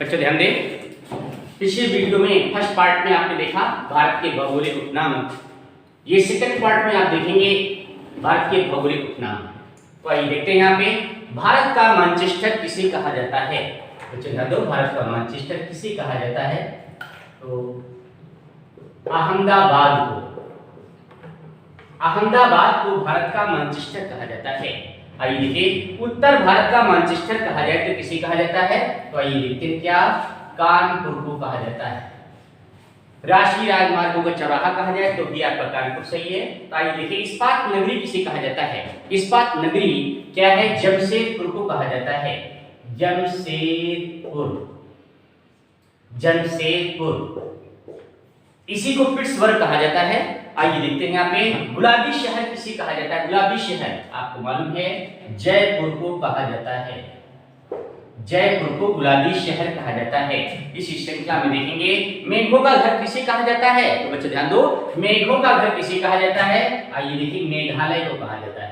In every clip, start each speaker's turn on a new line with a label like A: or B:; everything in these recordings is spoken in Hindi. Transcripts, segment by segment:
A: बच्चों ध्यान दें, पिछले वीडियो में फर्स्ट पार्ट में आपने देखा भारत के भौगोलिक उपनाम। ये सेकंड पार्ट में आप देखेंगे भारत के भौगोलिक उपनाम। तो आइए देखते हैं यहाँ पे भारत का मैनचेस्टर किसे कहा जाता है। बच्चों ध्यान दो, भारत का मैनचेस्टर किसे कहा जाता है? तो अहमदाबाद को भारत का मैनचेस्टर कहा जाता है। आइए देखिए, उत्तर भारत का मैनचेस्टर कहा जाए तो किसे कहा जाता है? तो आइए देखते हैं क्या, कानपुर को कहा जाता है। राष्ट्रीय राजमार्गों का चौराहा कहा जाए तो भी आपका कानपुर सही है। तो आइए देखिए, इस्पात नगरी किसे कहा जाता है? इस्पात नगरी क्या है? जमशेदपुर को कहा जाता है। जमशेदपुर इसी को पिट्सबर्ग कहा जाता है। आइए देखते हैं यहाँ पे गुलाबी शहर किसे कहा जाता है? गुलाबी शहर आपको मालूम है जयपुर को कहा जाता है। जयपुर को गुलाबी शहर कहा जाता है। इसी श्रृंखला में देखेंगे मेघों का घर किसे कहा जाता है? तो बच्चों ध्यान दो, मेघों का घर किसे कहा जाता है? आइए देखिए, मेघालय को कहा जाता है।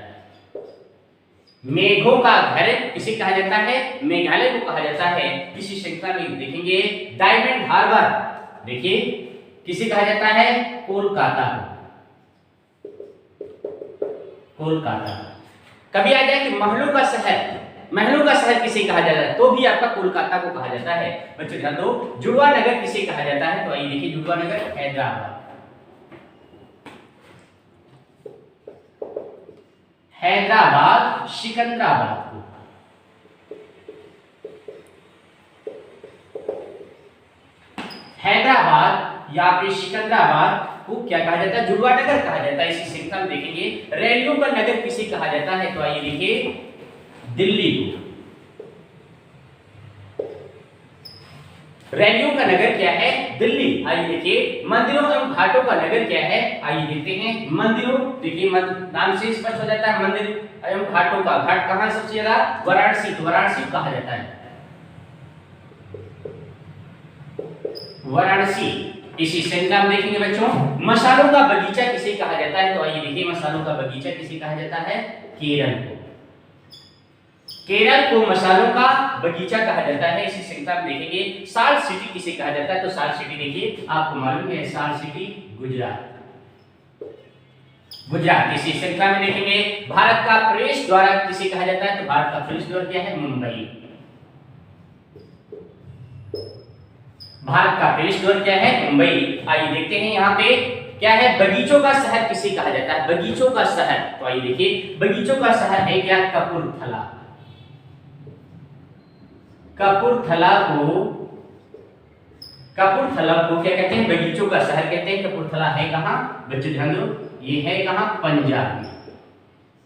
A: मेघों का घर किसे कहा जाता है? मेघालय को कहा जाता है। इसी श्रृंखला में देखेंगे डायमंड हार्बर, देखिए किसे कहा जाता है? कोलकाता। कभी आ जाए कि महलों का शहर किसे कहा जाता है? तो भी आपका कोलकाता को कहा जाता है। बच्चों ध्यान दो, जुड़वा नगर किसे कहा जाता है? तो आइए देखिए, जुड़वा नगर हैदराबाद सिकंदराबाद को। हैदराबाद या फिर सिकंदराबाद को क्या कहा जाता है? जुड़वा नगर कहा जाता है। इसी श्रृंखला में देखेंगे रैलियों का नगर किसे कहा जाता है? तो आइए देखिए, दिल्ली को। रैलियों का नगर क्या है? दिल्ली। आइए देखिए, मंदिरों एवं घाटों का नगर क्या है? आइए देखते हैं, मंदिरों, देखिए नाम से स्पष्ट हो जाता है मंदिर एवं घाटों का। घाट कहां सबसे ज्यादा? वाराणसी। तो वाराणसी कहा जाता है वाराणसी। इसी श्रृंखला में देखेंगे बच्चों, मसालों का बगीचा किसे कहा जाता है? तो आइए देखिए, मसालों का बगीचा किसे कहा जाता है? केरल को। केरल को मसालों का बगीचा कहा जाता है। इसी श्रृंखला में देखेंगे साल्ट सिटी किसे कहा जाता है? तो साल्ट सिटी देखिए आपको मालूम है, साल्ट सिटी गुजरात। इसी श्रृंखला में देखेंगे भारत का प्रवेश द्वार किसे कहा जाता है? तो भारत का प्रवेश द्वार क्या है? मुंबई। भारत का प्रवेश द्वार क्या है? मुंबई। आइए देखते हैं यहाँ पे क्या है, बगीचों का शहर किसे कहा जाता है? बगीचों का शहर, तो आइए देखिए, बगीचों का शहर है क्या? कपूरथला। कपूरथला को क्या कहते हैं? बगीचों का शहर कहते हैं। कपूरथला है कहां? बच्चों ध्यान दो, ये है कहां? पंजाब में।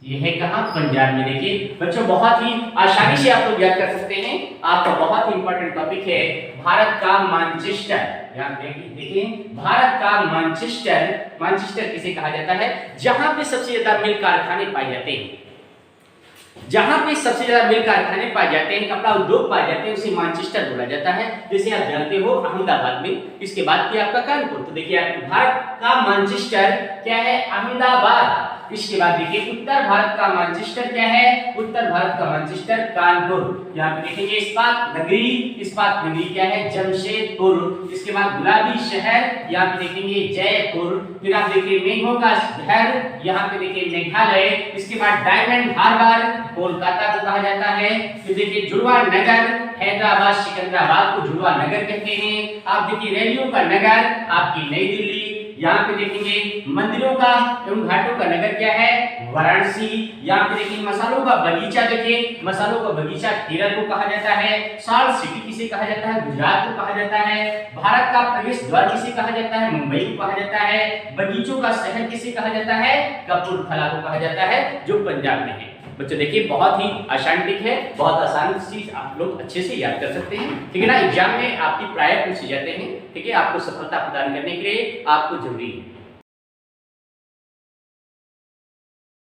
A: ये है कहां? पंजाब में। देखिए बच्चों, बहुत ही आसानी से आप लोग याद कर सकते हैं। आपका बहुत ही इंपॉर्टेंट टॉपिक है भारत का मैनचेस्टर। यहाँ देखिए, भारत का मैनचेस्टर किसे कहा जाता है? जहां पे सबसे ज्यादा मिल कारखाने पाए जाते हैं। जहां पे सबसे ज्यादा मिल कारखाने पाए जाते हैं, कपड़ा उद्योग पाए जाते हैं, उसे मैनचेस्टर बोला जाता है। जैसे आप जानते हो अहमदाबाद में, इसके बाद किया आपका कानपुर। तो देखिए, भारत का मैनचेस्टर क्या है? अहमदाबाद। इसके बाद देखिए, उत्तर भारत का मैनचेस्टर क्या है? उत्तर भारत का मैनचेस्टर कानपुर। यहाँ पे देखेंगे इस्पात नगरी क्या है? जमशेदपुर। इसके बाद गुलाबी शहर, यहाँ पे देखेंगे जयपुर। फिर आप देखिए मेघों का घर, यहाँ पे देखिए मेघालय। इसके बाद डायमंड हार्बर, कोलकाता को कहा जाता है। फिर देखिए जुड़वा नगर, हैदराबाद सिकंदराबाद को जुड़वा नगर कहते हैं। आप देखिए रैलियों का नगर आपकी नई दिल्ली। यहाँ पे देखेंगे मंदिरों का एवं घाटों का नगर क्या है? वाराणसी। यहाँ पे देखिए मसालों का बगीचा, देखिए मसालों का बगीचा केरल को कहा जाता है। साल्ट सिटी किसे कहा जाता है? गुजरात को कहा जाता है। भारत का प्रवेश द्वार किसे कहा जाता है? मुंबई को कहा जाता है। बगीचों का शहर किसे कहा जाता है? कपूरथला को कहा जाता है, जो पंजाब में है। बच्चों देखिए, बहुत ही आसान ट्रिक है, बहुत आसान चीज आप लोग अच्छे से याद कर सकते हैं। ठीक है ना, एग्जाम में आपकी प्राय पूछे जाते हैं। ठीक है, आपको सफलता प्रदान करने के लिए आपको जरूरी है